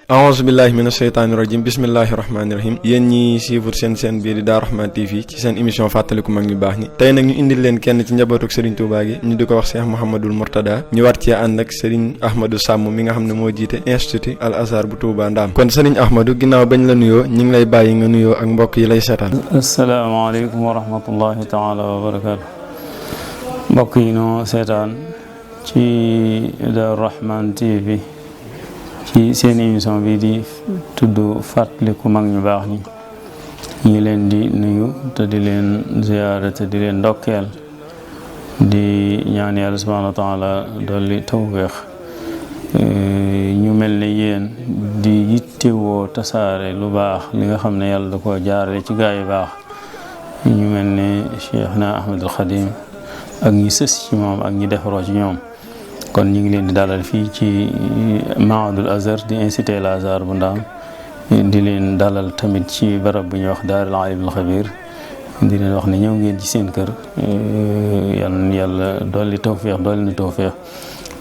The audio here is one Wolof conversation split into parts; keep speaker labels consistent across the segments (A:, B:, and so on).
A: aouzu billahi mina sheytaani rajim bismillahi rahmaani rahim yéen ñi suivre seen bii di Darou Rahmane TV ci seen émission fàttaliku mag ñu baax ñi tey nag ñu indil leen kenn ci njabootuk Serigne Touba gi ñu di ko wax Cheikh Mouhamadul Mourtada ñu war cee ànd ak Serigne Ahmadou Samb mi nga xam ne moo jiite institut Al Azhar bu Touba Ndaam kon Serigne Ahmadou ginnaaw bañ la nuyoo ñu ngi lay bàyyi nga nuyoo ak mbokk yi lay seetaan.
B: asalaamaaleykum wa rahmatullahi taala wa barakaatu mbokk yi noo seetaan ci Darou Rahmane TV ci seen émission bi di tudd fàttaliku mag ñu baax ñi ñu leen di nuyu te di leen ziyaara te di leen ndokkeel di ñaan yàlla subhaanahu wa taala dolli tawfeex ñu mel ne yéen di yittewoo tasaare lu baax li nga xam ne yàlla da ko jaarale ci gaa yu baax ñu mel ne Cheikhna Ahmadul Xadim ak ñi sës ci moom ak ñi defaroo ci ñoom kon ñu ngi leen di dalal fii ci Mahadul Azhar di institut Al Azhar bu Ndaam di leen dalal tamit ci barab bu ñuy wax Daarul Alimul Xabiir di leen wax ne ñëw ngeen ci seen kër yàlla dolli tawféex dolli na tawféex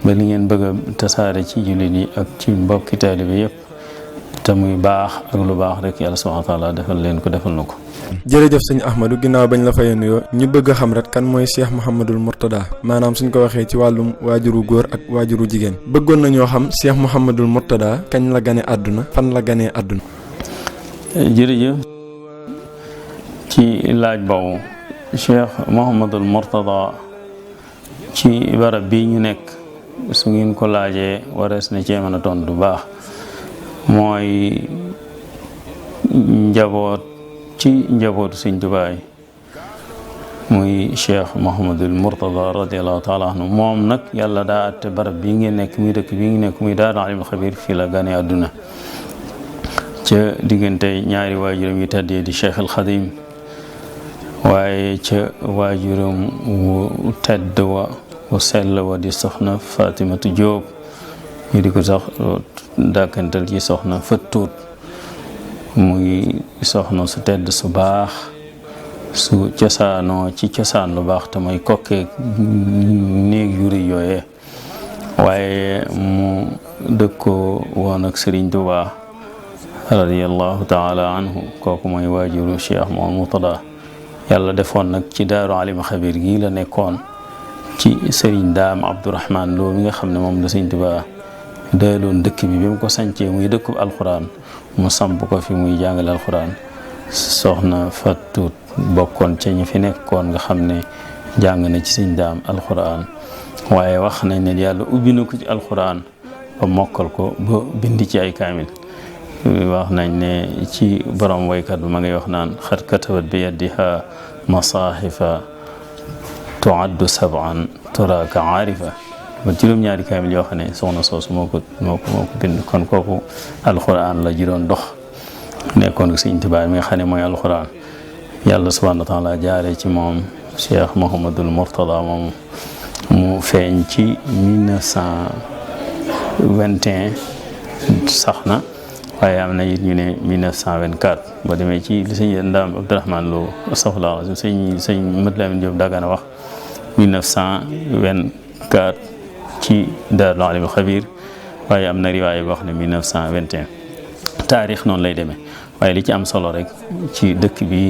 B: ba li ngeen bëgg a tasaare ci jullit yi ak ci mbokki taalibe yëpp te muy baax ak lu baax rek yàlla subhaanahu wa taala defal leen ko defal na ko.
A: jërëjëf sëñ Ahmadou ginnaaw bañ la fayee nuyoo ñu bëgg a xam rek kan mooy Cheikh Mouhamadul Mourtada maanaam suñ ko waxee ci wàllum waajuru góor ak waajuru jigéen bëggoon nañoo xam Cheikh Mouhamadul Mourtada kañ la gane àdduna fan la ganee àdduna.
B: jërëjëf ci laaj boobu Cheikh Mouhamadul Mourtada ci barab bii ñu nekk su ngeen ko laajee warees na cee mën a tontu bu baax mooy njaboot. ci njabootu Sëñ Tuubaa muy Cheikh Mouhamadul Mourtada radiallahu taala anhu moom nag yàlla daa atte barab bii ngeen nekk muy dëkk bii ngi nekk muy Daarul Alimul Xabiir fii la gane àdduna ca diggante ñaari waajuram yi tàddee di Cheikh al Xadim waaye ca waajuram wu tedd wu sell wa di soxna Fatimatu Jóob ñu di ko sax dàkkantal ci soxna Fattuut muy soxna su tedd su baax su cosaanoo ci cosaan lu baax te mooy kokkee néeg yu rëy yooyee waaye mu dëkkoo woon ak Sëriñ Tuubaa radiyallahu taala anhu kooku mooy waajuru Cheikh Mouhamadul Mourtada yàlla defoon nag ci Daaru Alimul Xabiir gii la nekkoon ci Sëriñ Daam Abdourahman Lo mi nga xam ne moom la Sëriñ Tuubaa dayaloon dëkk bi bi mu ko sancee muy dëkkub alxuraan mu samp ko fi muy jàngale alxuraan soxna Fatou bokkoon ca ñi fi nekkoon nga xam ne jàng na ci Sëñ Daam alxuraan waaye wax nañ ne yàlla ubbi na ko ci alxuraan ba mokkal ko ba bind ci ay kaamil wax nañ ne ci borom waykat bi ma ngay wax naan xat katabat bi yadiha masaahifa tuaddu saban turaka aarifa ba juróom-ñaari kaamil yoo xam ne soxna soosu moo ko bind kon kooku alxuraan la ji doon dox nekkoon ak Sëñ Tuubaa mi nga xam ne mooy alxuraan yàlla subhaanahu wa taala jaare ci moom Cheikh Mouhamadul Mourtada moom mu feeñ ci 1921 sax na waaye am na it ñu ne 1924 boo demee ci li sëñ Ndaam Abdourahman Lo safla sëñ Mat Lamin Jóob Dagana wax 1924 ci Daarul Alimul Xabiir waaye am na riwaaya boo xam ne 1921 taarix noonu lay demee waaye li ci am solo rek ci dëkk bi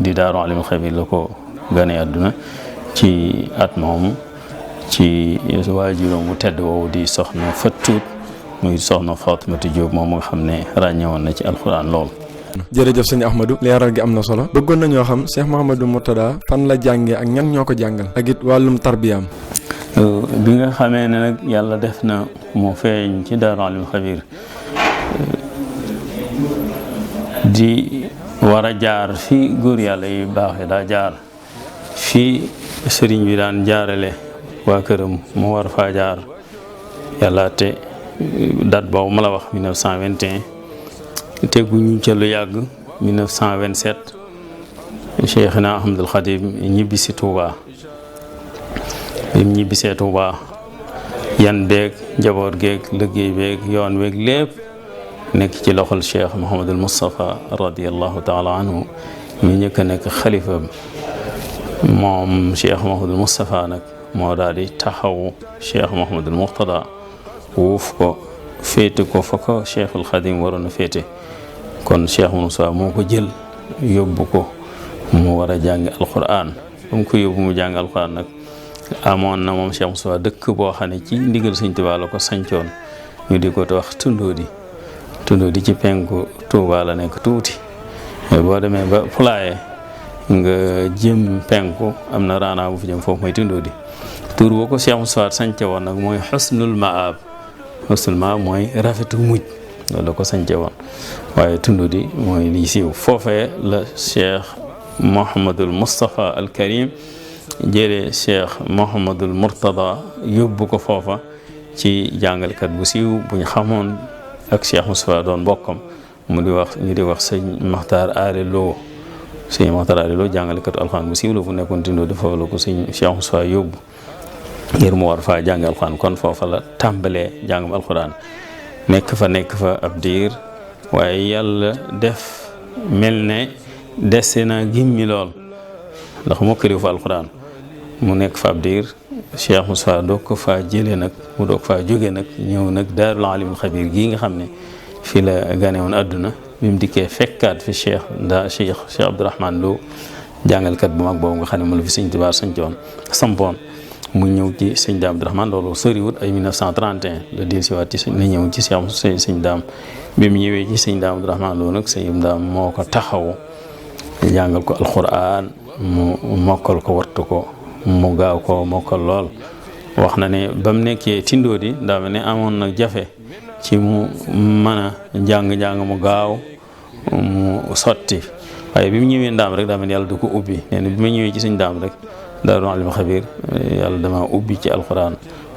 B: di Daarul Alimul Xabiir la ko gane àdduna ci at moomu ci waajuram bu tedd woowu di soxna Fattuut muy soxna Fatimatu Jóob moom nga xam ne ràññewoon na ci alxuraan lool.
A: jërëjëf sëñ Ahmadou leeral gi am na solo bëggoon nañoo xam Cheikh Mouhamadul Mourtada fan la jàngee ak ñan ñoo ko jàngal ak it wàllum tarbiyaam.
B: bi nga xamee ne nag yàlla def na mu feeñ ci Daarul Alimul Xabiir di war a jaar fi góor yàlla yu baax yi daa jaar fi sëriñ bi daan jaarale waa këram mu war faa jaar yàlla te date boobu ma la wax 1921 teguñu ca lu yàgg 1927 Cheikhna Ahmadul Xadim ñibbi si Touba ñibbisee Touba yan beeg njaboot geeg liggéey beeg yoon weeg lépp nekk ci loxol Cheikh Mouhamadul Moustapha radiallahu taala anhu mi njëkk a nekk xalifa moom Cheikh Mouhamadul Moustapha nag moo daal di taxawu Cheikh Mouhamadul Mourtada wuuf ko féete ko fa ko Cheikhul Xadim waroon a féete kon Cheikh Moustapha moo ko jël yóbbu ko mu war a jàng alquran ba mu ko yóbbu mu jàng alquran nag amoon na moom Cheikh Moustapha dëkk boo xam ne ci ndigal Sëñ Tuubaa la ko sancoon ñu di ko wax Tundóodi ci penku Tuubaa la nekk tuuti boo demee ba Pulaye nga jëm penku am na raana bu fi jëm foofu mooy Tundóodi tur boo ko Cheikh Moustapha sance woon nag mooy Xusnul Maab mooy rafetu mujj loolu la ko sance woon waaye Tundóodi mooy liy siiw foofee la Cheikh Mouhamadul Moustapha al Karim jëlee Cheikh Mouhamadul Mourtada yóbbu ko foofa ci jàngalkat bu siiw buñ xamoon ak Cheikh Moustapha doon bokkam ñu di wax sëñ Maxtaar Aale Lo jàngalekatu alxuraan bu siiw la fu nekkoon Tundóodi foofu la ko sëñ Cheikh Moustapha yóbbu ngir mu war faa jàng alxuraan kon foofa la tàmbalee jàngam alxuraan nekk fa ab diir waaye yàlla def mel ne dese na gimmi lool ndax mokkaliwu fa alxuraan mu nekk fa ab diir Cheikh Moustapha doog ko faa jëlee nag mu doog faa jóge nag ñëw nag daarul alimul xabir gii nga xam ne fii la gane woon àdduna bi mu dikkee fekkaat fi Cheikh Abdourahman Lo jàngalkat bu mag boobu nga xam ne mu la fi Sëñ Tuubaa sampoon mu ñëw ci sëñ Daam Abdourahman loolu soriwut ay 1931 la del siwaat ci la ñëw ci sëñ Daam bi mu ñëwee ci sëñ Daam Abdourahman Lo nag sëñ Daam moo ko taxaw jàngal ko alquran mu mokkal ko wattu ko mu gaaw ko mokkal lool wax na ne ba mu nekkee Tundóodi daa mel ne amoon nag jafe ci mu mën a njàng mu gaaw mu sotti waaye bi mu ñëwee Ndaam rek daa mel ne yàlla du ko ubbi nee na bi ma ñëwee ci sëñ Daam rek daarul alimul xabir yàlla dama ubbi ci alquran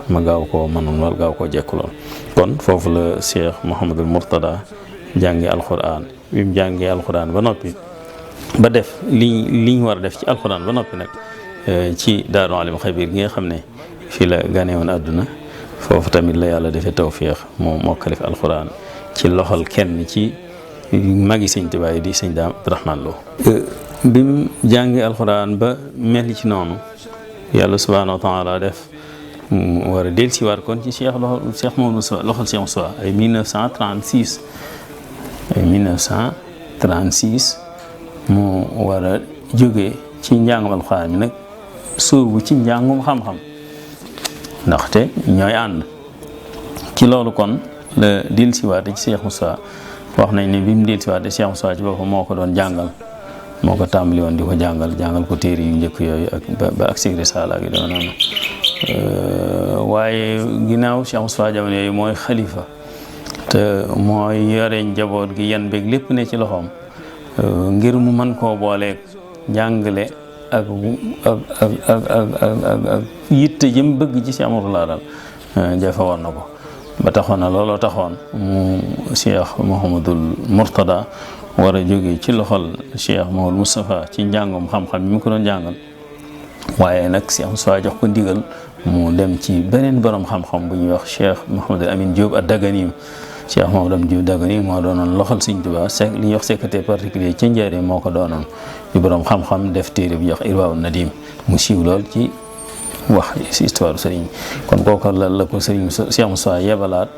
B: ma gaaw koo mënoon lool gaaw koo jekku lool kon foofu la Cheikh Mouhamadul Mourtada jàngi alquran bi mu jàngee alquran ba noppi ba def liñ war a def ci alquran ba noppi nag ci daarul alimul xabir gi nga xam ne fii la gane woon àdduna foofu tamit la yàlla defee tawfiix moo mokkale fi alquran ci loxol kenn ci magi Sëñ Tuubaa yi di Sëñ Daam Abdourahman Lo bi mu jàngee alxuraan ba mel ci noonu yàlla subhaanahu wa taala def mu war a dellusiwaat kon ci Cheikh Mouhamadou loxol Cheikh Moustapha ay 1936 mu war a jógee ci njàngum alxuraan mi nag sóobu ci njàngum xam-xam ndaxte ñooy ànd ci loolu kon la dellusiwaat ci Cheikh Moustapha wax nañ ne bi mu dellusiwaat Cheikh Moustapha ci boppam moo ko doon jàngal moo ko tàmbali woon di ko jàngal ko téere yu njëkk yooyu ak ba ak sigri sala gi dama noonu waaye ginnaaw Cheikh Moustapha jamono yooyu mooy xalifa te mooy yore njaboot gi yan beeg lépp ne ci loxoom ngir mu mën koo booleeg njàngale ak yitte jëm bëgg ci Cheikh Mourtala daal jafe woon na ko ba taxoon na looloo taxoon mu Cheikh Mouhamadul Mourtada war a jóge ci loxol Cheikh Mouhamadou Moustapha ci njàngum xam-xam bi mu ko doon jàngal waaye nag Cheikh Moustapha jox ko ndigal mu dem ci beneen borom xam-xam bu ñuy wax Cheikh Mouhamadou Amine Diop ad-Dagani Cheikh Mouhamadou Amine Diop ad-Dagani moo doonoon loxol Sëñ Tuubaa li ñuy wax secrétaire particulier ci Njaaréem moo ko doonoon ci borom xam-xam def téere bi ñuy wax Irwaa Nadim mu siiw lool ci wax si histoire sëriñ kon kooku la ko sëriñ Cheikh Moustapha yebalaat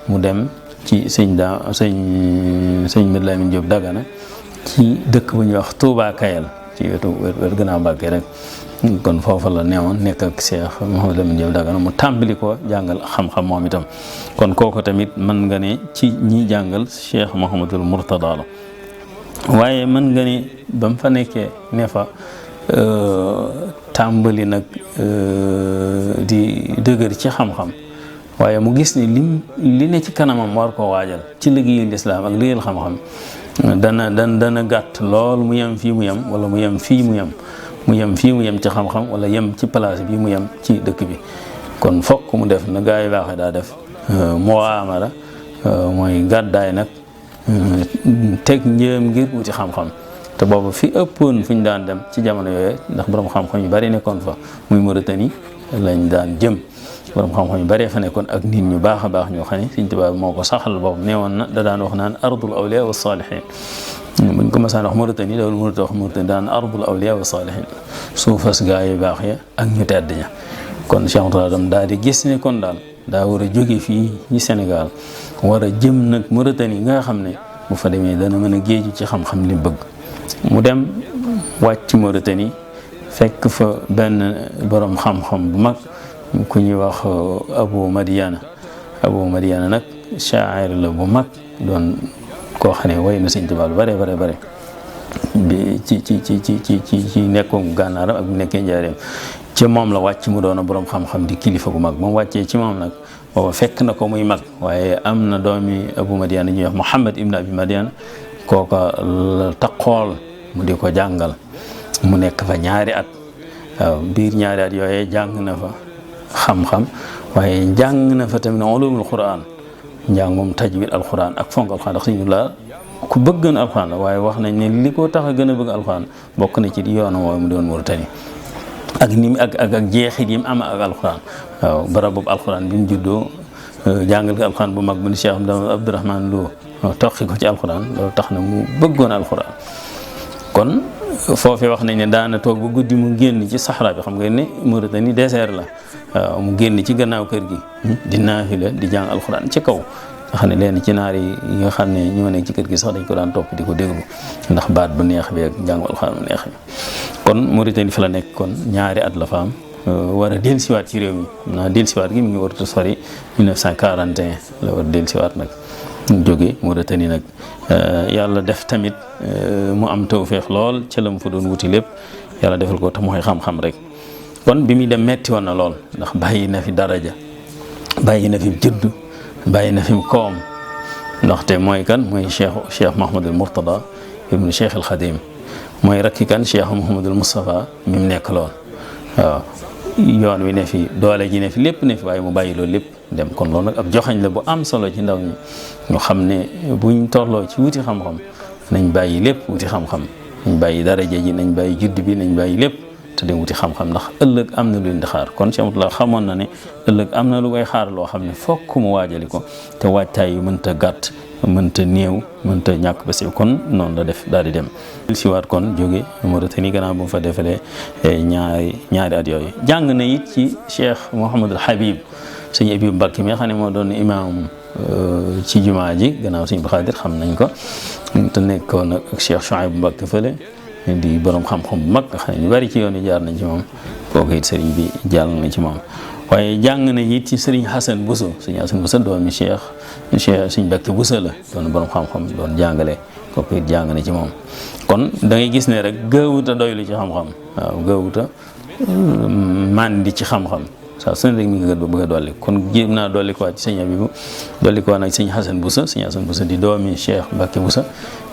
B: mu dem ci sëñ Mouhamadou Amine Diop Dagana ci dëkk bu ñuy wax Touba Kayal ci wetu gannaaw Mbàkke rek kon foofa la newoon nekk ak Cheikh Mouhamadou Amine Diop Dagana mu tàmbali ko jàngal xam-xam moom itam kon kooku tamit mën nga ne ci ñi jàngal Cheikh Mouhamadul Mourtada la waaye mën nga ne ba mu fa nekkee ne fa tàmbali nag di dëgër ci xam-xam waaye mu gis ni li ne ci kanamam war koo waajal ci liggéeyal lislaam ak liggéeyal xam-xam dana gàtt lool mu yem fii mu yem wala mu yem fii mu yem fii mu yem ci xam-xam wala yem ci place bi mu yem ci dëkk bi kon fokk mu def na gaa yi baaxee daa def moo amara mooy gàddaay nag teg njëm ngir wuti xam-xam te boobu fi ëppoon fu ñu daan dem ci jamono yooyu ndax borom xam-xam yu bari nekkoon fa muy Mauritanie lañ daan jëm borom xam-xam yu bari fa nekkoon ak nit ñu baax a baax ñoo xam ne Sëñ Tuubaa moo ko saxal boobu nee woon na da daan wax naan ardul awliya wa saalihin buñ ko masaan wax Mauritanie dawul Mauritanie wax Mauritanie daan ardul awliya wa salihin suufas gaa yu baax ya ak ñu tedd ña. kon Cheikh Mourtada dam daal di gis ne kon daal daa war a jóge fii ci Sénégal war a jëm nag Mauritanie nga xam ne bu fa demee dana mën a géeju ci xam-xam li bëgg. mu dem wàcc Mauritanie fekk fa benn borom xam-xam bu mag ku ñuy wax Abu Madiana nag shaa'ir la bu mag doon koo xam ne way na Sëñ Tuubaa lu bare bi ci nekkoon gànnaaram ak bu nekkee njaareem ci moom la wàcc mu doon borom xam-xam di kilifa gu mag moom wàccee ci moom nag booba fekk na ko muy mag waaye am na doomi Abu Madiana ñuy wax Muhammad ibn Abi Madiana kooka la taqool mu di ko jàngal mu nekk fa ñaari at waaw biir ñaari at yooyee jàng na fa xam-xam waaye jàng na fa tamit ulumul Qur'an njàngum tajwid alquran ak fonk alquran ndax suñu la ku bëggoon alquran la waaye wax nañ ne li ko tax a gën a bëgg alquran bokk na ci yoonam woowu mu doon Mauritanie ak ni ak jeexit yi mu am ak alquran waaw barab boobu alquran bi mu juddoo jàngal ko alquran bu mag bu ni Cheikh Abdourahmane Lo toqi ko ci alquran loolu tax na mu bëggoon alquran. kon foofee wax nañ ne daana toog ba guddi mu génn ci saxara bi xam nga ne Mauritanie désert la waaw mu génn ci gannaaw kër gi di naafila di jàng alquran ci kaw nga xam ne leen ci naar yi nga xam ne ñoo nekk ci kër gi sax dañ ko daan topp di ko déglu ndax baat bu neex bi ak jàng alquran bu neex bi. kon Mauritanie fa la nekk kon ñaari at la fa am war a dellusiwaat ci réew mi xam naa dellusiwaat gi mi ngi warut a sori 1941 la war a dellusiwaat nag jóge Mauritanie nag yàlla def tamit mu am tawfeex lool ca la mu fa doon wuti lépp yàlla defal ko te mooy xam-xam rek. kon bi muy dem metti woon na lool ndax bàyyi na fi daraja bàyyi na fi juddu bàyyi na fi koom ndaxte mooy kan mooy Cheikh Mouhamadul Mourtada ibnu Cheikh al Khadim mooy rakki kan Cheikh Mouhamadul Moustapha mi mu nekk lool waaw yoon wi ne fi doole ji ne fi lépp ne fi waaye mu bàyyi loolu lépp dem kon loolu nag ab joxañ la bu am solo ci ndaw ñi ñu xam ne buñ tolloo ci wuti xam-xam nañ bàyyi lépp wuti xam-xam nañ bàyyi daraja ji nañ bàyyi judd bi nañ bàyyi lépp te dem wuti xam-xam ndax ëllëg am na lu leen di xaar kon Cheikh Mourtada xamoon na ne ëllëg am na lu koy xaar loo xam ne fokk mu waajali ko te waajtaay yu mënta gàtt mënta néew mënta ñàkk ba si kon noonu la def daal di dem siwaat kon jóge Mauritanie gannaaw bu mu fa defalee ñaari at yooyu jàng na it ci Cheikh Mouhamadul Habib sëñ Habib Mbacké mi nga xam ne moo doon imaam ci jumaa ji gannaaw sëñ Xaadir xam nañ ko te nekkoon ak Cheikh Chouaïb Mbacké fële di borom xam-xam bu mag nga xam ne ñu bari ci yoon yi jaar nañ ci moom kooku it sëriñ bi jàll na ci moom waaye jàng na it ci sëriñ Hassan Bousso sëriñ Hassan Bousso doomi sëriñ Mbacké Bousso la doon borom xam-xam doon jàngale kooku it jàng na ci moom kon da ngay gis ne rek gëwuta doylu ci xam-xam waaw gëwuta màndi ci xam-xam saa su ne rek mi ngi bëgg a dolli kon jéem naa dolli ko waat ci sëñ Abibu dolli ko waat nag sëñ Hassan Bousso di doomi Cheikh Mbacké Bousso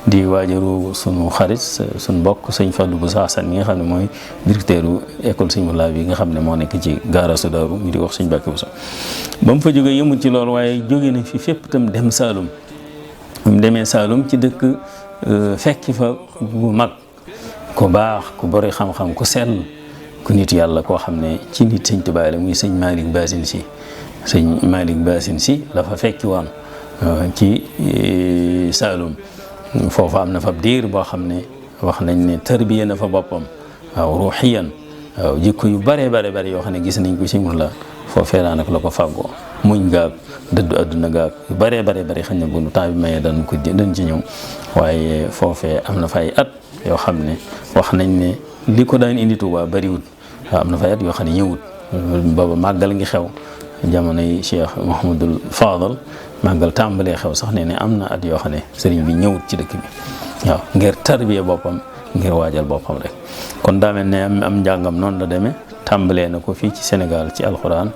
B: di waajaru sunu xarit sunu mbokk sëñ Fallou Bousso Hassan mi nga xam ne mooy directeur école sëñ Mourtada bi nga xam ne moo nekk ci gaarasu Daaru ñu di wax sëñ Mbacké Bousso ba mu fa jógee yëmut ci loolu waaye jóge na fi fépp itam dem Saalum mu demee Saalum ci dëkk fekki fa bu mag ku baax ku bari xam-xam ku sell ku nit yàlla koo xam ne ci nit sëñ Tuubaa la muy sëñ Malick Bassine Sy la fa fekki woon ci Saalum foofu am na fa diir boo xam ne wax nañ ne tarbiya na fa boppam waaw ruuxiyan waaw jikko yu bare yoo xam ne gis nañ ko ci Mourtada foofee daa nag la ko fàggoo muñ gaag dëddu àdduna gaag yu bare xañ na bu nu temps bi mayee dañ ci ñëw waaye foofee am na fa ay at yoo xam ne wax nañ ne li ko daan indi Tuubaa bariwut waaw am na fa ay at yoo xam ne ñëwut booba màggal ngi xew jamonoy Cheikh Mouhamadul Fadal màggal tàmbalee xew sax ne am na at yoo xam ne sëriñ bi ñëwut ci dëkk bi waaw ngir tarbiya boppam ngir waajal boppam rek kon daa mel ne am njàngam noonu la demee tàmbalee na ko fii ci Sénégal ci alxuraan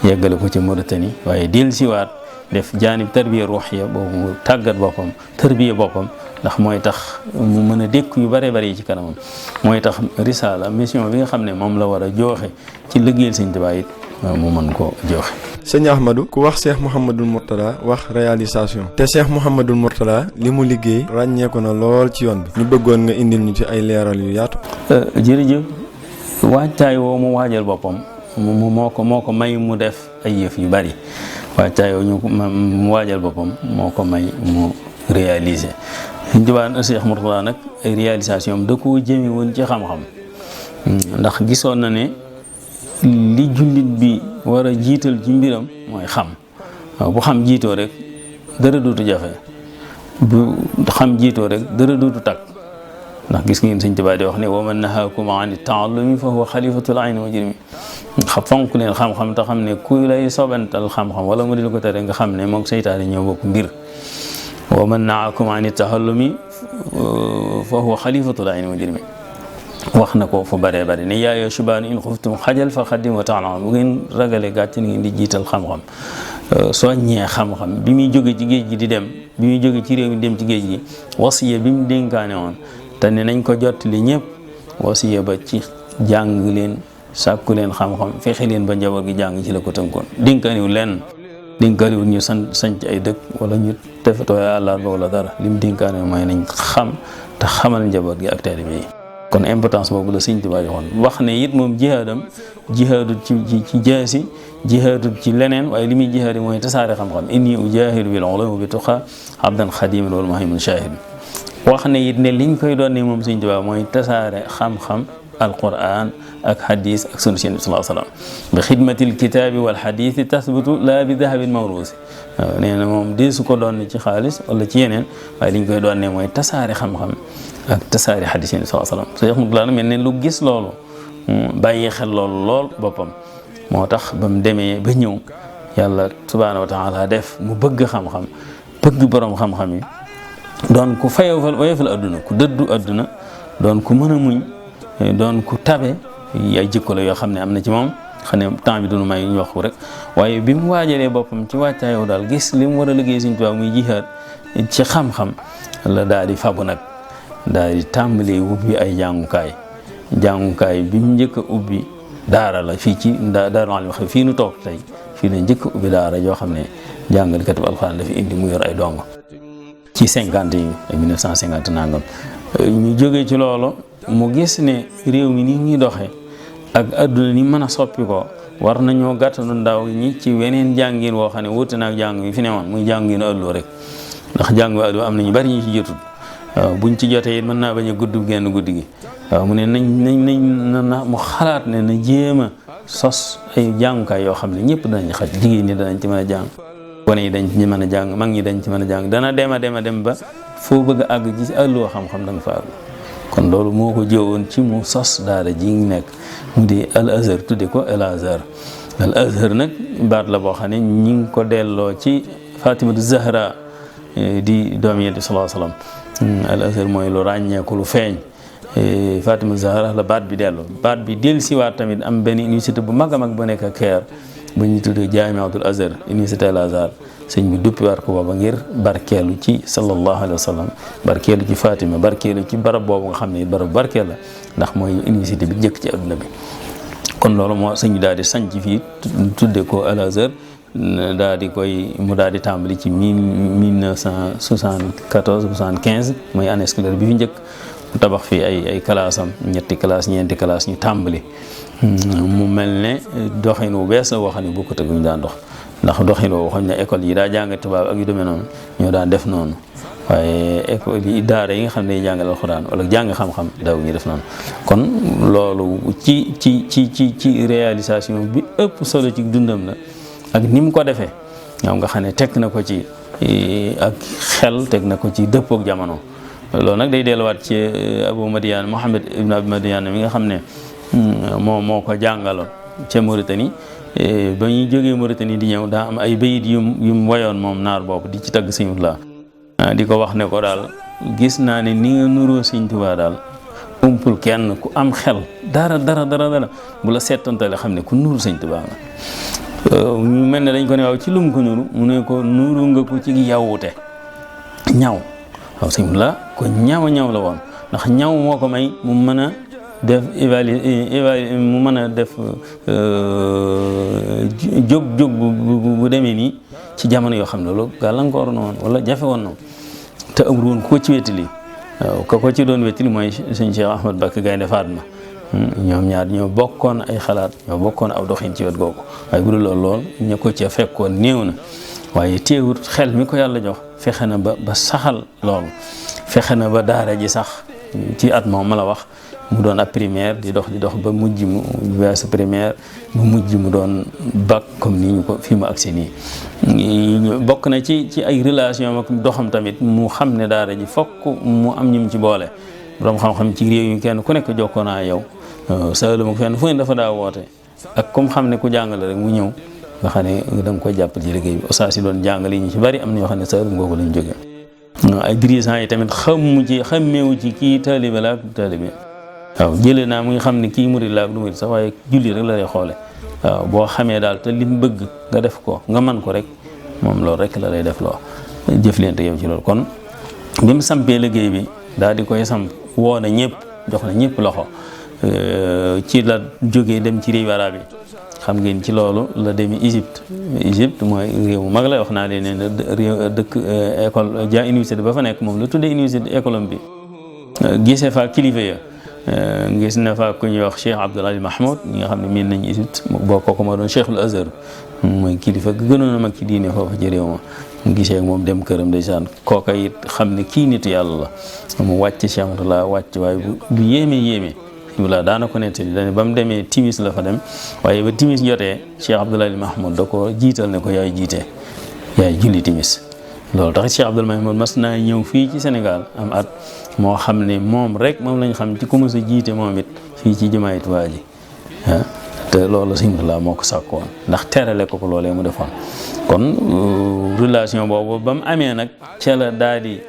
B: yeggale ko ci Mauritanie waaye dellusiwaat def jaanib tarbiya ruuxiya boobu mu tàggat boppam tarbiya boppam ndax mooy tax mu mën a dékk yu bare yi ci kanamam mooy tax risaala mission bi nga xam ne moom la war a jooxe ci liggéeyal Sëñ Tuubaa it mu mën ko joxe.
A: sëñ Ahmadou ku wax Cheikh Mouhamadul Mourtada wax réalisation te Cheikh Mouhamadul Mourtada li mu liggéey ràññeeku na lool ci yoon bi ñu bëggoon nga indil ñu ci ay leeral yu yaatu.
B: jërëjëf waajtaay woo mu waajal boppam moo ko may mu def ay yëf yu bari waajtaay woo mu waajal boppam moo ko may mu réaliser Sëñ Tuubaa Cheikh Mourtada nag ay réalisation am da koo jëme woon ci xam-xam ndax gisoon na ne li jullit bi war a jiital ci mbiram mooy xam waaw bu xam jiitoo rek dara dootu jafe bu xam jiitoo rek dara dootu tag ndax gis ngeen Sëñ Tuubaa di wax ne wa man nahaakum ani taallumi fa huwa xalifatul ayni wa jirmi fonk leen xam-xam te xam ne ku lay sobental xam-xam wala mu di la ko tere nga xam ne moom seytaane ñoo bokk mbir wa man nahaakum ani tahallumi fa huwa xalifatul ayni wa jirmi wax na ko fu bëree bëri ne yaayoo subaanu in xuftum xajal fa xaddim wa taalam bu ngeen ragalee gàcc ni ngeen di jiital xam-xam soññee xam-xam bi muy jóge ci géej gi di dem bi muy jóge ci réew mi dem ci géej gi wasiya bi mu dénkaane woon te ne nañ ko jottali ñëpp wasiya ba ci jàng leen sàkku leen xam-xam fexe leen ba njaboot gi jàng ci la ko tënkoon dénkaaniwul lenn dénkaaniwul ñu sanc ay dëkk wala ñu tefatoo àllarba wala dara li mu dénkaane mooy nañ xam te xamal njaboot gi ak taalibe yi kon importance boobu la Sëñ Tuubaa joxoon wax ne it moom jihaadut ci jaasi jihaadut ci leneen waaye li muy jihaadi mooy tasaare xam-xam inni ujaahidu bil ulumi bi tuqa abdan xadimin wal muhaymin shahid wax ne it ne liñ koy doon ne moom Sëñ Tuubaa mooy tasaare xam-xam alquran ak hadis ak sunna Yonent bi sallallahu alayhi wa sallam bi xidmatil kitaabi wal hadisi tasbutu laa bi dahabin mawruusi waaw nee na moom deesu ko doon ci xaalis wala ci yeneen waaye liñ koy doon ne mooy tasaare xam-xam ak tasaare hadis Yonent bi sallallahu alayhi wa sallam Cheikh Mourtada mel ne lu gis loolu bàyyi xel loolu lool boppam moo tax ba mu demee ba ñëw yàlla subhaanahu wa taala def mu bëgg xam-xam bëgg borom xam-xam yi doon ku woyofal adduna ku dëddu adduna doon ku mën a muñ doon ku tabe ay jikko la yoo xam ne am na ci moom xam ne temps bi dunu may ñu wax ko rek waaye bi mu waajalee boppam ci wàccaayow daal gis li mu war a liggéey Sëñ Tuubaa muy jihaad ci xam-xam la daal di fabu nag daal di tàmbali ubbi ay jàngukaay bi mu njëkk a ubbi daara la fii ci Daaru Alim wax fii nu toog tey fii la njëkk a ubbi daara yoo xam ne jàngalkat bu alxuraan dafa indi mu yor ay dongo ci 50 yi ay 1950 nangam ñu jógee ci loolu mu gis ne réew mi ni ñuy doxee ak adduna ni mën a soppi ko war nañoo gàttanu ndaw ñi ci weneen jàngin woo xam ne wuute na ak jàng yi fi ne woon muy jàngin ëlloo rek ndax jàng ëlloo am na ñu bari ñu ci jotul waaw buñ ci jotee it mën naa bañ a gudd genn guddi gi waaw mu ne nañ mu xalaat ne na jéem a sos ay jàngukaay yoo xam ne ñëpp danañ xaj jigéen ñi danañ ci mën a jàng gone yi dañ ci mën a jàng mag ñi dañ ci mën a jàng dana dem a dem ba foo bëgg a àgg ci ëlloo xam-xam da nga fa àgg kon loolu moo ko jëwoon ci mu sos daara ji ngi nekk mu di al azhar tudde ko al azhar nag baat la boo xam ne ñi ngi ko delloo ci Fatimatu Zahra di doom Yonent bi sallallahu alayhi wasallam al azhar mooy lu ràññeeku lu feeñ Fatimatu Zahra la baat bi delloo baat bi del siwaat tamit am benn université bu mag a mag bu nekk Caire bu ñu tuddee Jaamiatul Azhar université al azhar sëñ bi duppiwaat ko booba ngir barkeelu ci sallallahu alayhi wa sallam barkeelu ci Fatima barkeelu ci barab boobu nga xam ne barab barkeel la ndax mooy université bi njëkk ci adduna bi kon loolu moo sëñ bi daal di sanc fii tudde ko Al Azhar daal di tàmbali ci 1974 75 mooy année scolaire bi fi njëkk mu tabax fii ay classe am ñeenti classe ñu tàmbali mu mel ne doxin wu bees la woo xam ne bokkut ak ñu daan dox ndax doxin woo waxoon ne école yi daa jàng tubaab ak yu demee noonu ñoo daan def noonu waaye école yi daara yi nga xam ne jàngal alxuraan wala jàng xam-xam daaw ñu def noonu kon loolu ci réalisation bi ëpp solo ci dundam la ak ni mu ko defee ñoom nga xam ne teg na ko ci ak xel teg na ko ci dëppook jamono loolu nag day delluwaat ci Abu Madiane Mohamed ibn Abi Madiane mi nga xam ne moo ko jàngaloon ca Mauritanie ba ñuy jógee Mauritanie di ñëw daa am ay bayit yu mu wayoon moom naar boobu di ci tagg Sëñ Tuubaa di ko wax ne ko daal gis naa ne ni nga nuroo Sëñ Tuubaa daal umpul kenn ku am xel dara bu la seetantale xam ne ku nuru Sëñ Tuubaa nga ñu mel ne dañ ko ne waaw ci lum ko nuru mu ne ko nuru nga ko ci yawute ñaw waaw Sëñ Tuubaa ko ñaw la woon ndax ñaw moo ko may mu mën a def mu mën a def jóg bu demee nii ci jamono yoo xam ne loolu gàllankoor na woon wala jafe woon na te amul woon ko ci wettali waaw ko ci doon wettali mooy sëñ Cheikh Ahmad Bakk Gaynde Fatma ñoom ñaar ñoo bokkoon ay xalaat ñoo bokkoon aw doxin ci wet googu waaye bu dul lool ña ko ca fekkoon néew na waaye teewut xel mi ko yàlla jox fexe na ba saxal loolu fexe na ba daara ji sax ci at moom ma la wax mu doon ab primaire di dox ba mujj mu weesu primaire bu mujj mu doon bac comme ni ñu ko fi mu agsi nii. bokk na ci ay relation ak doxam tamit mu xam ne daara ji fokk mu am ñu ci boole borom xam-xam ci réew yi kenn ku nekk jokkoo naa yow Saalum ak fenn fu ne dafa daa woote ak comme xam ne ku jàngale rek mu ñëw nga xam ne da nga koy jàppal ci liggéey bi ustaas yi doon jàngale yi ñu ci bari am na ñoo xam ne Saalum googu lañ jóge ay dirigeants yi tamit xammeewu ci kii taalibe la ak taalibe waaw jëlee naa muy xam ne kii murid la ak du murid sax waaye julli rek la lay xoole waaw boo xamee daal te lim bëgg nga def ko nga man ko rek moom loolu rek la lay def loo jëflante yow ci loolu. kon bi mu sampee liggéey bi daal di koy samp woo na ñëpp jox na ñëpp loxo ci la jógee dem ci réew arab yi xam ngeen ci loolu la demee Égypte mooy réew mu mag la wax naa leen ne réew dëkk école ja université ba fa nekk moom la tuddee université école bi gisee fa kilifa ya gis na fa ku ñuy wax Cheikh Abdoul Aziz Mahmoud ñi nga xam ne miin nañu Égypte boo kooku moo doon Cheikhul Azhar mooy kilifa gënoon a mag ci diine foofu ci réew ma mu gisee ak moom dem këram ndeysaan kooka it xam ne kii nitu yàlla la mu wàcc Cheikh Ahmadullah wàcc waaye bu yéeme wala daana ko nettali dañ ba mu demee timis la fa dem waaye ba timis jotee Cheikh Abdoul Aziz Mahmoud da ko jiital ne ko yaay jiite yaay julli timis loolu tax Cheikh Abdoul Mahmoud mas naa ñëw fii ci Sénégal am at moo xam ne moom rek moom lañ xam ci ku mës a jiite moom it fii ci jumaay Tuubaa ji te loolu Sëñ Abdoul moo ko sàkkoon ndax terale ko loolee mu defoon kon relation boobu ba mu amee nag ca la daal di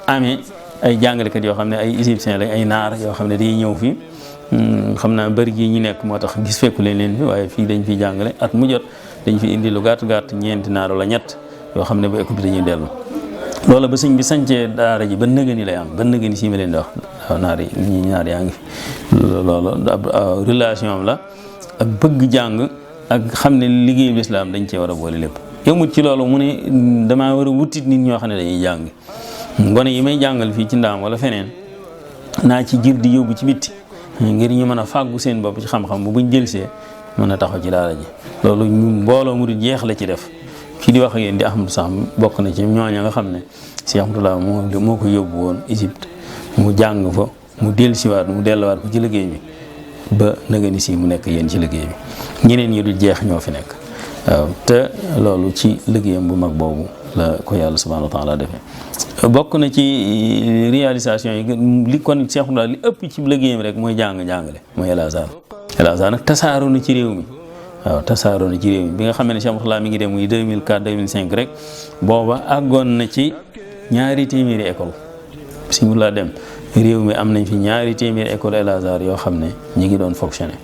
B: amee ay jàngalekat yoo xam ne ay égyptiens lañ ay naar yoo xam ne day ñëw fii xam naa bëri gi ñu nekk moo tax gis fekku leen fi waaye fii dañ fi jàngale at mu jot dañ fi indi lu gàtt ñeenti naar wala ñett yoo xam ne ba école bi dañuy dellu loolu ba sëñ bi sancee daara ji ba nëgëni lay am ba nëgëni si ma leen di wax waaw naar yaa ngi fi loolu relation am la ak bëgg jàng ak xam ne liggéeyu lislaam dañ cee war a boole lépp yëmut ci loolu mu ne damaa war a wutit nit ñoo xam ne dañuy jàng ngone yi may jàngal fii ci ndaam wala feneen naa ci jir di yóbbu ci bitti ngir ñu mën a fàggu seen bopp ci xam-xam bu buñ jëlsee mën a taxaw ci daara ji loolu ñu mbooloo mu di jeex la ci def kii di wax ak yéen di Ahmadou Samb bokk na ci ñooña nga xam ne Cheikh Ahmadullah moo ko yóbbu woon Égypte mu jàng fa mu dellusiwaat mu delluwaat ko ci liggéey bi ba nagani si mu nekk yéen ci liggéey bi ñeneen ñi du jeex ñoo fi nekk waaw te loolu ci liggéeyam bu mag boobu la ko yàlla subhanahu wa taala defee bokk na ci réalisation yi li kon Cheikh Ahmadullah li ëpp ci liggéeyam rek mooy jàngale mooy El Azhar nag tasaaroo na ci réew mi waaw tasaaroo na ci réew mi bi nga xam ne Cheikh Ahmadullah mi ngi dem muy 2004 2005 rek booba àggoon na ci 200 école bismillah dem réew mi am nañ fi 200 école El Azhar yoo xam ne ñi ngi doon fonctionner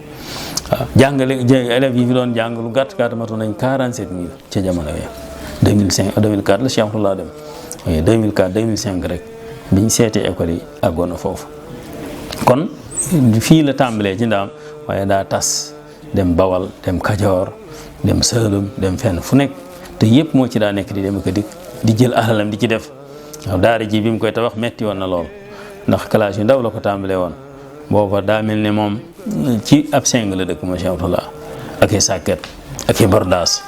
B: waaw jàngale élèves yi fi doon jàng lu gàtt matu nañ 47000 ca jamono yooyu 2004 la Cheikh Ahmadullah dem waaye 2005 rek biñ seetee école yi àggoon na foofu kon fii la tàmbalee ci ndaam waaye daa tas dem Bawal dem Kajoor dem Saalum dem fenn fu nekk te yëpp moo ci daa nekk di dem ak dikk di jël alalam di ci def waaw daara ji bi mu koy tabax metti woon na lool ndax classe yu ndaw la ko tàmbalee woon booba daa mel ne moom ci ab seng la dëkk moo Cheikh Ahmadullah ak i sàkket ak i bordaas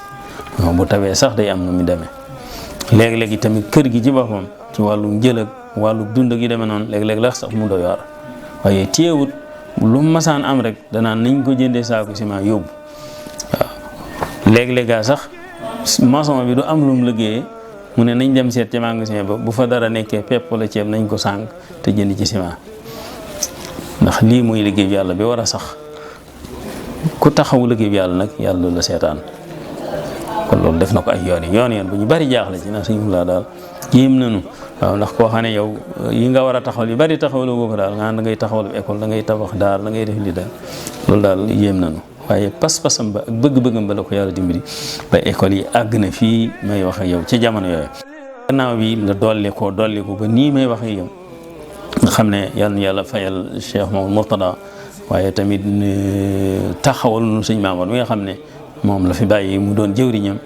B: bu tawee sax day am nu mu demee léeg-léegi tamit kër gi ci boppam ci wàllu njël ak wàllu dund gi demee noonu léeg-léeg la sax mu doy waar waaye téewut lu masaan am rek danaan nañ ko jëndee saako ciment yóbbu waaw léeg-léegaa sax maçon bi du am lu mu liggéeyee mu ne nañ dem seet ci magasin ba bu fa dara nekkee pepp wala ceeb nañ ko sànq te jënd ci ciment ndax lii mooy liggéey bi yàlla bi war a sax ku taxawu liggéey bi yàlla nag yàlla la seetaan kon loolu def na ko ay yoon bu ñu bari jaaxle ci na suñu laa daal jéem nañu waaw ndax koo xam ne yow yi nga war a taxawal yu bari taxawaloo boo ko daal nga da ngay taxawal école da ngay tabax daar da ngay def li daal loolu daal yéem nañu waaye pas-pasam ba ak bëgg-bëggam ba la ko yàlla dimbali ba école yi àgg na fii may wax ak yow ci jamono yooyu gannaaw bi la dolli ko ba nii may wax ak yow nga xam ne yàlla fayal Cheikh Mamadou Mourtada waaye tamit taxawal nu sëñ Mamadou mi nga xam ne moom la fi bàyyi mu doon jëwriñam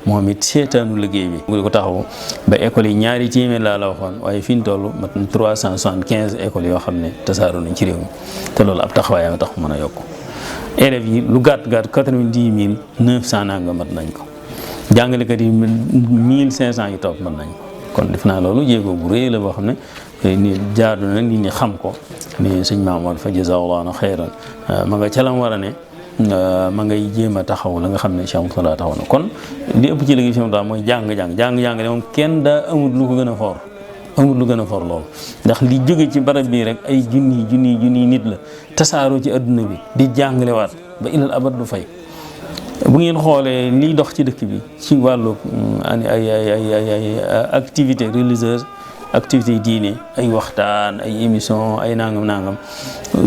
B: moom it seetaanu liggéey bi mu ko taxaw ba école yi 200 laa la waxoon waaye fi ñu toll mat na 375 écoles yoo xam ne tasaaroo nañ ci réew mi te loolu ab taxawaayam tax mën a yokk élèves yi lu gàtt 90 nanga mat nañ ko jàngalekat yi 1500 yi topp mat nañ ko kon def naa loolu jéego bu rëy la boo xam ne ni jaadu na nit ñi xam ko ni sëñ Mamour fa jazaahullahu xayran ma nga ca lam war a ne ma ngay jéem a taxaw la nga xam ne Cheikh Mourtada taxaw na kon li ëpp ci liggéey Cheikh Mourtada mooy jàng-jàng de moom kenn daa amul lu ko gën a foor amul lu gën a for loolu ndax li jóge ci barab bii rek ay junni nit la tasaaroo ci adduna bi di jàngalewaat ba ilal abad du fay. bu ngeen xoolee liy dox ci dëkk bi ci wàllu ay activité religieuse activité diine ay waxtaan ay émission ay nangam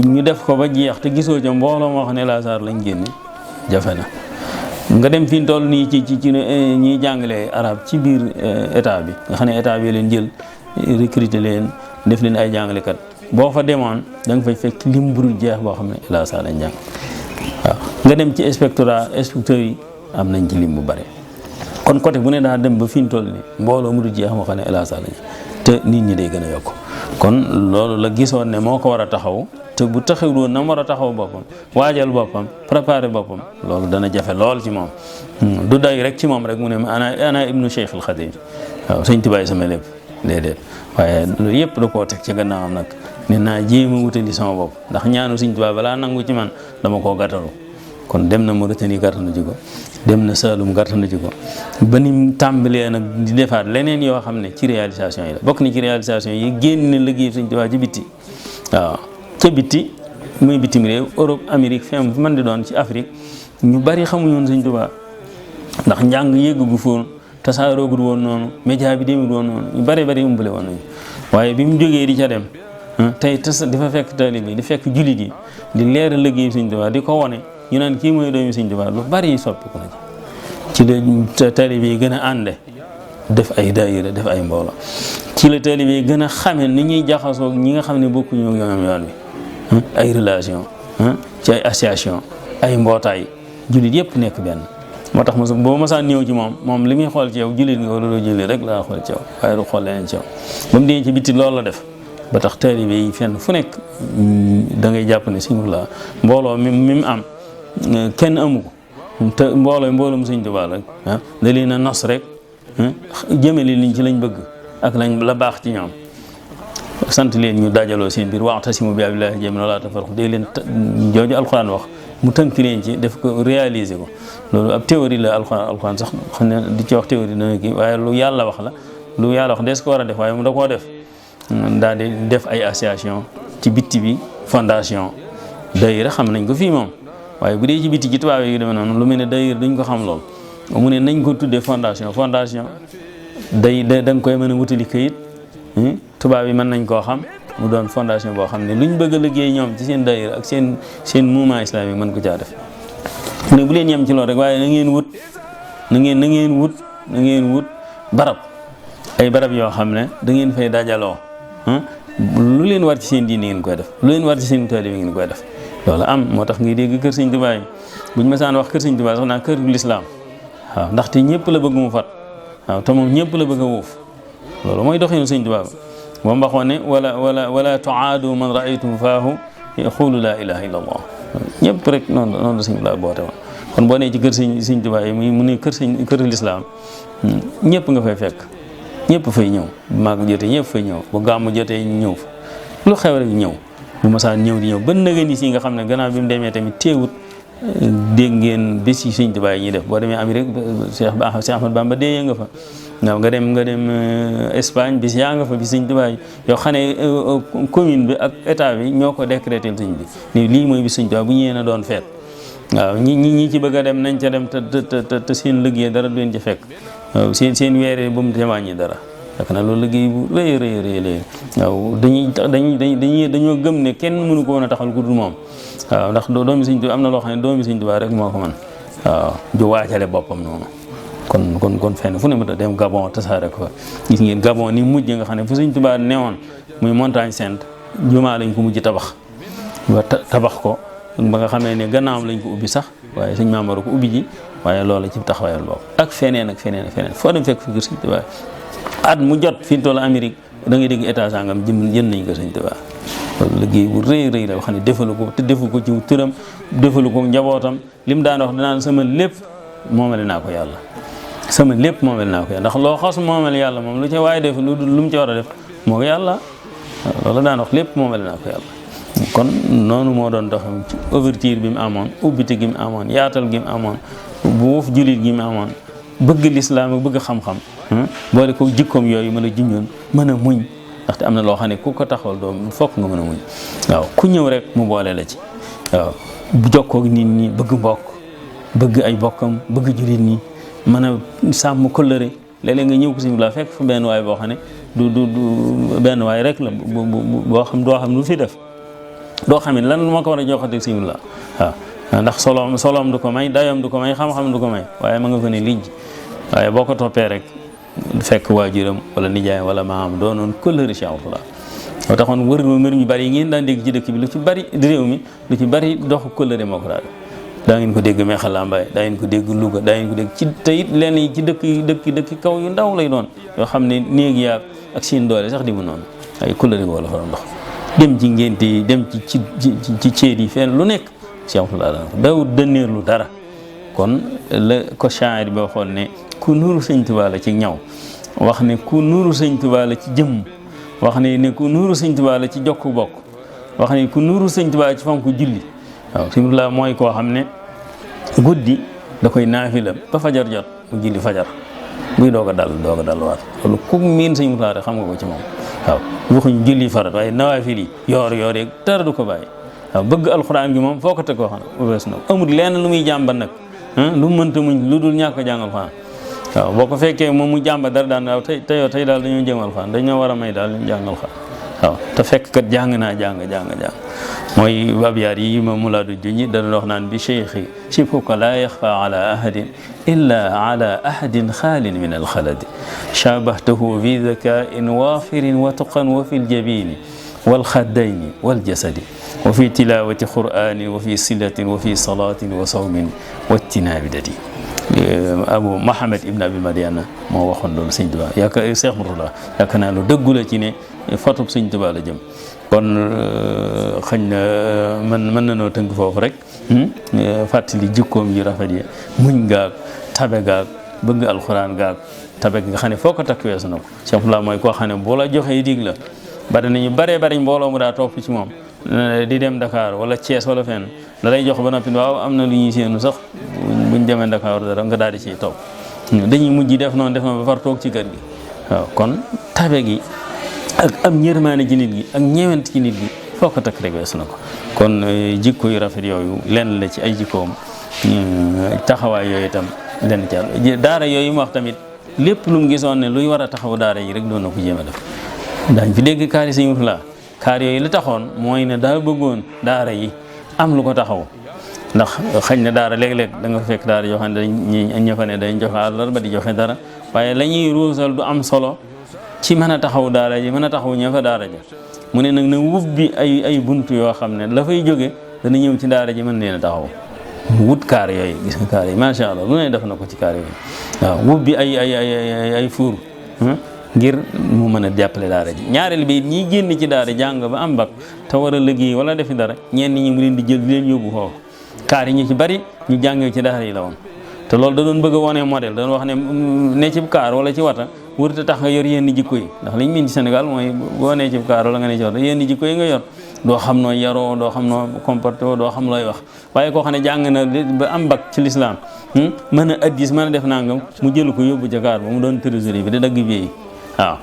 B: ñu def ko ba jeex te gisoo ca mbooloo moo xam ne Laasar lañ génne jafe na. nga dem fi ñu toll nii ci ñiy jàngale arab ci biir état bi nga xam ne état bi leen jël recruter leen def leen ay jàngalekat boo fa demoon da nga fay fekk lim burul jeex boo xam ne Laasar lañ jàng waaw. nga dem ci inspecteurs yi am nañ ci lim bu bare kon côté bu ne daa dem ba fi ñu toll nii mbooloo mu dul jeex moo xam ne Laasar lañ te nit ñi day gën a yokk kon loolu la gisoon ne moo ko war a taxaw te bu taxawul woon na mu war a taxaw boppam waajal boppam préparer boppam loolu dana jafe lool ci moom du day rek ci moom rek mu ne ana ibnu Cheikh al Khadim waaw sëñ Tuubaa sama lépp déedéet waaye loolu yëpp da koo teg ci gannaawam nag ne naa jéem a wutali sama bopp ndax ñaanu sëñ Tuubaa balaa nangu ci man dama koo gàttalu kon dem na Mauritanie gàttanu ji ko dem na Saalum gàttanu ji ko ba ni mu tàmbalee nag di defaat leneen yoo xam ne ci réalisation yi la bokk ni ci réalisation yi génn liggéey sëñ Tuubaa ci bitti waaw ca bitti muy bitim réew Europe Amérique fi man di doon ci Afrique ñu bari xamuñu woon sëñ Tuubaa ndax njàng yëggu foon tasaaroogul woon noonu média bi demul woon noonu ñu bari umbale woon nañu waaye bi mu jógee di ca dem tey di fa fekk taalibe yi di fekk jullit yi di leeral liggéey sëñ Tuubaa di ko wone ñu naan kii mooy doomi sëñ Tuubaa lu bari soppiku na ci la taalibe yi gën a ànde def ay daayira def ay mbooloo ci la taalibe yi gën a xame ni ñuy jaxasoo ñi nga xam ne bokkuñu ñoom yoon wi ay relation ci ay association ay mbootaay jullit yëpp nekk benn moo tax boo masaan ñëw ci moom li muy xool ci yow jullit nga wala doo jullit rek laa xool ci yow waaye du xool leneen ci yow ba mu dee ci bitti loolu la def ba tax taalibe yi fenn fu nekk da ngay jàpp ne sëñ la mbooloo mi mu am kenn amu ko te mbooloom sëñ Tuubaa rek da leen a nos rek jëmale liñ ci lañ bëgg ak la baax ci ñoom sant leen ñu dajaloo seen biir wa'tasimu bi hablillahi jamii'an wa laa tafarraqu dee leen jooju alxuraan wax mu tënk leen ci def ko réaliser ko loolu ab théorie la alxuraan sax xam ne di ci wax théorie dana kii waaye lu yàlla wax la lu yàlla wax des ko war a def waaye mu da koo def daal di def ay association ci bitti bi fondation daayira xam nañ ko fii moom waaye bu dee ci bitti ci tubaab yi demee noonu lu mel ne daayira duñ ko xam lool mu ne nañ ko tuddee fondation da nga koy mën a wutali këyit tubaab yi mën nañ koo xam mu doon fondation boo xam ne luñ bëgg a liggéey ñoom ci seen daayira ak seen mouvement islamique mën ko caa def mu ne bu leen yem ci loolu rek waaye na ngeen wut barab ay barab yoo xam ne da ngeen fay dajaloo lu leen war ci seen diine ngeen koy def lu leen war ci seen taalibe ngeen koy def loolu am moo tax ngay dégg kër sëñ Tuubaa yi buñ mësaan wax kër sëñ Tuubaa sax naa kër lislaam waaw ndaxte ñëpp la bëgg mu fat waaw te moom ñëpp la bëgg a wuuf loolu mooy doxinu sëñ Tuubaa moom waxoon ne wala tuaadu man raaytum faahu yaqulu laa ilaha illa allah ñëpp rek noonu la sëñ Tuubaa boote woon kon boo nee ci kër sëñ Tuubaa yi mu ne kër lislaam ñëpp nga fay fekk ñëpp fay ñëw bu màgg jotee ñëpp fay ñëw bu gàmmu jotee ñëw fa lu xew rek ñëw bu masaan ñëw di ñëw ba nëgën yi si nga xam ne gannaaw bi mu demee tamit teewut dégg ngeen bés yi sëñ Tuubaa yi ñuy def boo demee Amérique Cheikh Ahmad Bamba dee nga fa waaw nga dem Espagne bis yaa nga fa bi sëñ Tuubaa yi yoo xam ne commune bi ak état bi ñoo ko décrété sëñ bi ni lii mooy bi sëñ Tuubaa bu ñëwee na doon feet waaw ñi ci bëgg a dem nañ ca dem te seen liggéey dara du leen ca fekk waaw seen weeree bu mu témoigné dara fekk na loolu liggéey bu rëy waaw dañoo gëm ne kenn mënu ko woon a taxal ku dul moom waaw ndax doomi sëñ Tuubaa am na loo xam ne doomi sëñ Tuubaa rek moo ko mën waaw ju waajale boppam noonu kon fenn fu ne mu dem Gabon tasaare ko fa gis ngeen Gabon ni mujj nga xam ne fu sëñ Tuubaa newoon muy Montagne Sainte jumaa lañ ko mujj tabax ko ba nga xamee ne gannaawam lañ ko ubbi sax waaye sëñ Maamor ko ubbi ji waaye loolu ci taxawaayal bopp ak feneen foo dem fekk fi kër sëñ Tuubaa at mu jot fi toll Amérique da ngay dégg état sangam jën nañ ko sëñ Tuubaa loolu liggéey bu rëy la xam ne defalu ko te defu ko ci turam defalu ko njabootam li mu daan wax danaan sama lépp moomale naa ko yàlla ndax loo xas moomale yàlla moom lu ca waaye def lu mu ci war a def moo ko yàlla loolu daan wax lépp moomale naa ko yàlla. kon noonu moo doon doxam ci ouverture bi mu amoon ubbite gi mu amoon yaatal gi mu amoon buuf jullit gi mu amoon bëgg lislaam ak bëgg xam-xam boole ko jikkoom yooyu mën a junjoon mën a muñ ndaxte am na loo xam ne ku ko taxawal doo fokk nga mën a muñ waaw ku ñëw rek mu boole la ci waaw jokkoog nit ñi bëgg mbokk bëgg ay bokkam bëgg jullit ñi mën a sàmm kóllëre léeg-léeg nga ñëw ko Sëñ Abdou Lahad fekk fa benn waay boo xam ne du benn waay rek la boo xam doo xam lu fi def doo xam ne lan moo ko war a joxate Sëñ Abdou Lahad waaw ndax soloom du ko may dayoom du ko may xam-xam du ko may waaye ma nga fa ne lijj waaye boo ko toppee rek fekk waajuram wala nijaayam wala maam doonoon kóllëre Cheikh Abdou Lahad moo taxoon wër mbir ñu bari yi ngeen daan dégg ci dëkk bi lu ci bari réew mi lu ci bari doxu kóllëre moo ko daal daa ngeen ko dégg Meexa Lambaay daa ngeen ko dégg Louga daa ngeen ko dégg ci te it lenn yi ci dëkk kaw yu ndaw lay doon yoo xam ne néeg yaag ak seen doole sax di mu noonu ay kóllëre wala fa doon dox dem ci ngénte yi dem ci ceet yi fenn lu nekk Cheikh Abdou Lahad dawut dënneer lu dara kon la ko shaa'ir bi waxoon ne ku nuru Sëñ Tuubaa la ci ñaw wax ne ku nuru Sëñ Tuubaa la ci jëmm wax ne ku nuru Sëñ Tuubaa la ci jokk bokk wax ne ku nuru Sëñ Tuubaa ci fonk julli waaw Sëñ Abdou Lahad mooy koo xam ne guddi da koy naafila ba fajar jot mu julli fajar buy doog a dal waat loolu ku miin Sëñ Abdou Lahad xam nga ko ci moom waaw waxuñ julli farat waaye nawaafil yi yoor yeeg dara du ko bàyyi waaw bëgg alxuraan gi moom foo ko teg koo xam ne wees na amul lenn lu muy jàmbat nag lu mu mënta muñ lu dul ñàkk a jàng alxuraan waaw boo ko fekkee moom mu jàmbat dara daan waaw tey daal dañoo jëm alxuraan dañoo war a may daal ñu jàng alxuraan waaw te fekk kat jàng mooy abyaat yi ma mu laa du junñi dana wax naan bi cheikhi shibhuka laa yaxfa ala ahadin illa ala ahadin xaalin min alxaladi shabahtahu fi dakain waafirin wa tuqan wa fi ljabini walxaddayni waljasadi wa fi tilawati qur'anin wa fi silatin wa fi salatin wa sawmin wa tinabidati Abu Muhammad ibn Abi Madiana moo waxoon loolu Sëñ Tuubaa yaakaar Cheikh Mourtada yaakaar naa lu dëggu la ci ne fatub Sëñ Tuubaa la jëm kon xëñ na mën na noo tënk foofu rek fàttali jikkoom yu rafet yi muñ gaag tabe gaag bëgg alxuraan gaag tabe nga xam ne foo ko takk weesu na ko Cheikh Abdou Lahad mooy koo xam ne boo la joxee dig la bari nañu bari mbooloo mu daa topp ci moom di dem Dakar wala Thiès wala fenn da lay jox ba noppi waaw am na lu ñuy séenu sax buñ demee Dakar dara nga daal di ciy topp dañuy mujj def noonu ba far toog ci kër gi waaw kon tabe gi ak am ñërmaane ci nit gi ak ñeewent ci nit gi foo ko takk rek weesu na ko kon jikko yu rafet yooyu lenn la ci ay jikkoom taxawaay yooyu itam lenn ci daara yooyu mu wax tamit lépp lu mu gisoon ne luy war a taxaw daara yi rek doon na ko jéem a def daañ fi dégg kaar yi Sëñ Abdou Lahad kaar yooyu li taxoon mooy ne daa bëggoon daara yi am lu ko taxaw ndax xañ na daara léeg-léeg da nga fekk daara yoo xam ne ña fa ne dañ joxe àllarba di joxe dara waaye la ñuy ruusal du am solo ci mën a taxaw daara ji mën a taxaw ña fa daara ji mu ne nag na wubbi ay buntu yoo xam ne la fay jóge dana ñëw ci daara ji mën leen a taxaw wut kaar yooyu gis nga kaar yi macha allah lu ne def na ko ci kaar yooyu waaw wubbi ay fuur ngir mu mën a jàppale daara ji ñaareel bi ñi génn ci daara jàng ba am bac te war a liggéey wala defi dara ñenn ñi mu leen di jël di leen yóbbu foofu kaar yi ñu ci bari ñu jàngee ci daara yi la woon te loolu da doon bëgg a wone modèle da doon wax ne ci kaar wala ci wata wërta tax nga yor yenn jikko yi ndax liñ miin ci Sénégal mooy boo nee ci kaar wala nga ne ci wata yenn jikko yi nga yor doo xam noo yaroo doo xam noo comporté doo xam looy wax waaye koo xam ne jàng na ba am bac ci lislaam mën a addis mën a def nangam mu jël ko yóbbu ca kaar ba mu doon trésorier bi da dagg bi waaw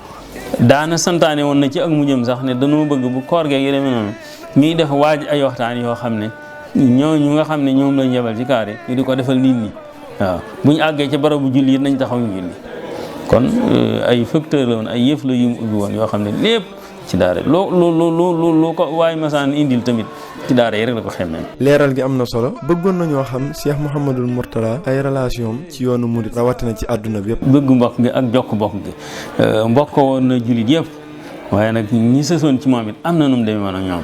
B: daana santaane woon na ci ak mu jëm sax ne dañoo bëgg bu koor geeg yi demee noonu ñuy def waaj ay waxtaan yoo xam ne ñooñu nga xam ne ñoom lañ yebal ci kaar yi ñu di ko defal nit ñi waaw bu ñu àggee ci barabu julli it nañ taxaw ñu julli kon ay facteur la woon ay yëf la yu mu ubbi woon yoo xam ne lépp ci daara loo ko waaye masaan indil tamit ci daara yi rek la ko xemmee.
A: leeral gi am na solo bëggoon nañoo xam Cheikh Mouhamadul Mourtada ay relation ci yoonu murid rawatina ci àdduna bi yëpp.
B: bëgg mbokk gi ak jokk mbokk gi mbokk woon na jullit yëpp waaye nag ñi sësoon ci moom it am na nu mu demee woon ak ñoom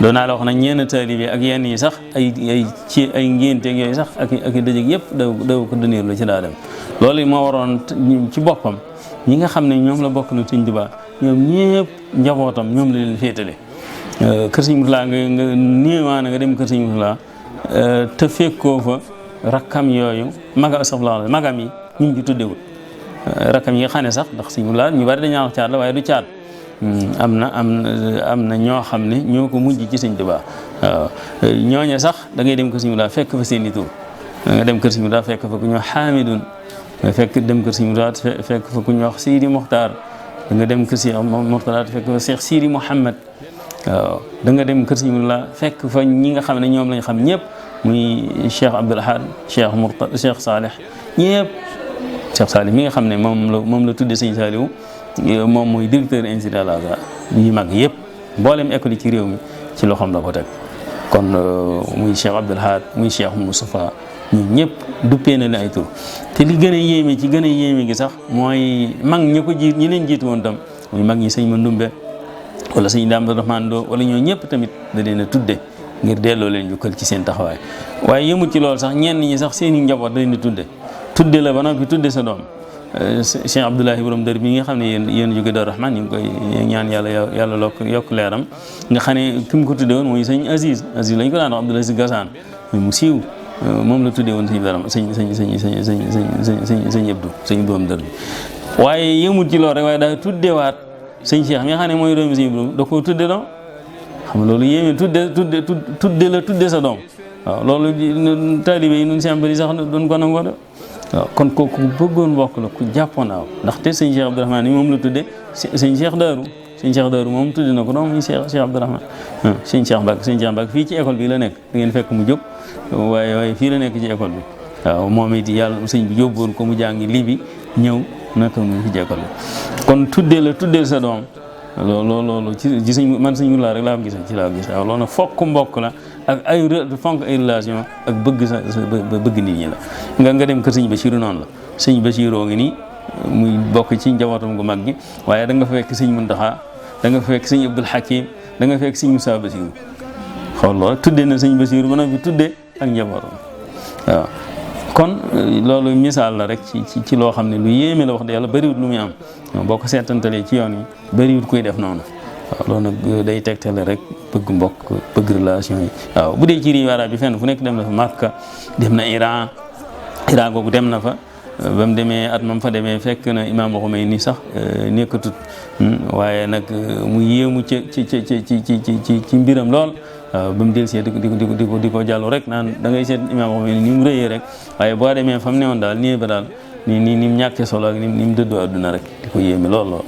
B: doon naa la wax nag ñenn taalibe ak yenn yi sax ay ngénteeg yooyu sax ak i dëjëg yëpp daw ko dëneer la ci daa dem loolu moo waroon ci boppam ñi nga xam ne ñoom la bokk na Sëñ Tuubaa ñoom ñëpp njabootam ñoom la leen féetale kër Sëñ Mourtada nga néewaana nga dem kër Sëñ Mourtada te fekkoo fa rakkam yooyu magam yi ñu ci tuddewul rakkam yi nga xam ne sax ndax Sëñ Mourtada ñu bari dañaa wax caat la waaye du caat am na ñoo xam ne ñoo ko mujj ci Sëñ Tuubaa waaw ñooña sax da ngay dem kër Sëñ Mudaa fekk fa seen i tur da nga dem kër Sëñ Mudaa fekk fa ku ñuy wax Xaamidun dem kër Sëñ Mudaa fekk fa ku ñuy wax Sidi Muxtaar da nga dem kër Sëñ Murtada fekk fa Cheikh Sidi Mouhamed waaw da nga dem kër Sëñ Mudaa fekk fa ñi nga xam ne ñoom lañ xam ñëpp muy Cheikh Abdoul Ahad Cheikh Murtada Cheikh Salih ñëpp Cheikh Salih mi nga xam ne moom la tudde Sëñ Saliou moom mooy directeur institut Al Azhar yi mag yëpp mboolem école yi ci réew mi ci loxoom la ko teg kon muy Cheikh Abdoul Ahad muy Cheikh Moustapha ñun ñëpp duppee na leen ay tur te li gën a yéeme ci gën a yéeme gi sax mooy mag ñi ko jiit ñi leen jiitu woon tam muy mag ñi sëñ Mandumbe wala sëñ Daam Abdourahmane Lo wala ñoo ñëpp tamit da leen a tudde ngir delloo leen jukkal ci seen taxawaay waaye yëmut ci loolu sax ñenn ñi sax seen i njaboot da leen di tudde la ba noppi tudde sa doom Cheikh Abdoulahi borom dër bi nga xam ne yéen jóge Daaru Rahman ñu ngi koy ñaan yàlla yokk leeram nga xam ne ki mu ko tudde woon mooy sëñ Aziz lañ ko daan wax Abdoulahi Si Gassane mu siiw moom la tuddee woon sëñ dara sëñ Abdou borom dër bi waaye yëmut ci loolu rek waaye daa tuddewaat sëñ Cheikh mi nga xam ne mooy doomi sëñ Abdou da koo tudde doom xam nga loolu yéeme tudde sa doom waaw loolu taalibe yi nun sembali sax doon ko nangoo de waaw kon kooku bëggoon mbokk la ku jàppoon naaw ndaxte sëñ Cheikh Abdourahmane yi moom la tudde sëñ Cheikh Daaru moom tudde na ko doom muy Cheikh Abdourahmane sëñ Cheikh Mbacke fii ci école bi la nekk da ngeen fekk mu jóg waaye fii la nekk ci école bi waaw moom it yàlla sëñ bi yóbbuwoon ko mu jàngi lii bi ñëw naka mu fi ci école bi kon tuddeel sa doom loolu ci sëñ man sëñ Mourala rek laa gis ci laa gis waaw loolu nag fokk mbokk la ak fonk ay relation ak bëgg nit ñi la nga dem kër sëñ Bachirou noonu la sëñ Bachirou ngi nii muy bokk ci njabootam gu mag gi waaye da nga fa fekk sëñ Muntaxa da nga fa fekk sëñ Abdoul Hakim da nga fekk sëñ Moussa Bachirou xool loolu tuddee na sëñ Bachirou ba noppi tuddee ak njabootam waaw kon loolu misaal la rek ci loo xam ne lu yéeme la wax de yàlla bëriwut lu muy am boo ko seetantalee ci yoon yi bëriwut koy def noonu waaw loolu nag day tegtale rek bëgg mbokk bëgg relation yi waaw bu dee ci réew arab bi fenn fu nekk dem na fa Makka dem na Iran googu dem na fa ba mu demee at mam fa demee fekk na Imaam Khomeini sax nekkatut waaye nag mu yéemu ci mbiram lool waaw ba mu dellusee di ko jàllu rek naan da ngay seet Imaam Khomeini ni mu rëyee rek waaye boo demee fa mu newoon daal nii ba daal ni mu ñàkkee solo ak ni mu dëddoo àdduna rek di ko yéeme lool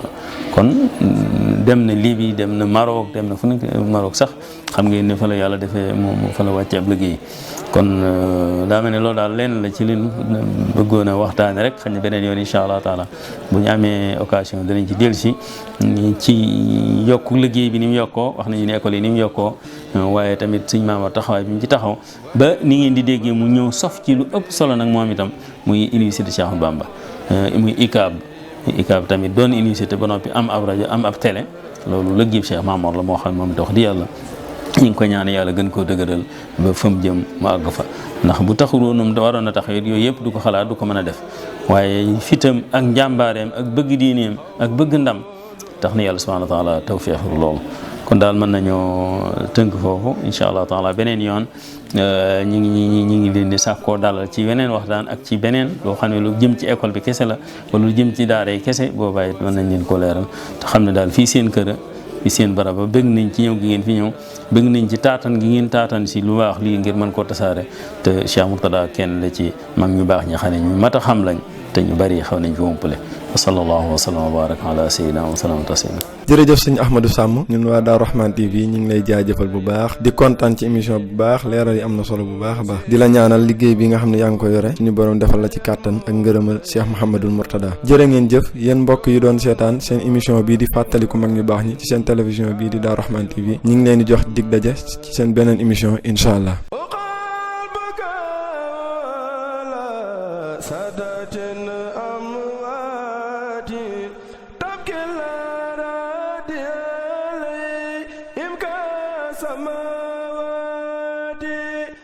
B: kon dem na Libye dem na Maroc dem na fu nekk Maroc sax xam ngeen ne fa la yàlla defee moom fa la wàcce ab liggéey kon daa mel ne loolu daal lenn la ci li ñu bëggoon a waxtaane rek xëy na beneen yoon incha allah taala bu ñu amee occasion danañ ci dellusi ci yokku liggéey bi ni mu yokkoo wax nañu ne école yi ni mu yokkoo waaye tamit suñ maama taxawaay bi mu ci taxaw ba ni ngeen di déggee mu ñëw sof ci lu ëpp solo nag moom itam muy université Cheikh Ahmadou Bamba muy ICAB tamit doon université ba noppi am ab rajo am ab télé loolu liggéey Cheikh Mamor la moo xam moom it wax di yàlla ñu ngi ko ñaan yàlla gën koo dëgëral ba fa mu jëm mu àgg fa ndax bu taxuroonum da waroon a tax yooyu yëpp du ko xalaat du ko mën a def waaye fitam ak njàmbaareem ak bëgg diineem ak bëgg ndam tax na yàlla subhanahu wa taala tawfeexul loolu kon daal mën nañoo tënk foofu incha allah taala beneen yoon ñi ngi leen di sàkkoo dalal ci weneen waxtaan ak ci beneen loo xam ne lu jëm ci école bi kese la wala lu jëm ci daara yi kese boobaa it mën nañ leen ko leeral te xam ne daal fii seen kër fi seen baraba bëgg nañ ci ñëw gi ngeen fi ñëw bëgg nañ ci taatan gi ngeen taatan si lu baax lii ngir mën koo tasaare te Cheikh Mourtada kenn la ci mag ñu baax ñi xam ne ñu mat a xam lañ te ñu bari xaw nañ fi wompale wa sallallahu wa sallam wa baraka ala sayyidina wa sallam taslima
A: jërëjëf sëñ Ahmadou Samb ñun waa Daaru Rahman TV ñu ngi lay jaajëfal bu baax di kontaan ci émission bu baax leeral yi am na solo bu baax a baax di la ñaanal liggéey bi nga xam ne yaa ngi ko yore ñu borom defal la ci kàttan ak ngërëmal Cheikh Mouhamadul Mourtada jërë ngeen jëf yéen mbokk yi doon seetaan seen émission bii di fàttaliku mag ñu baax ñi ci seen télévision bii di Daaru Rahman TV ñu ngi leen di jox dig daje ci seen beneen émission incha allah.
C: سادات أموات تبكي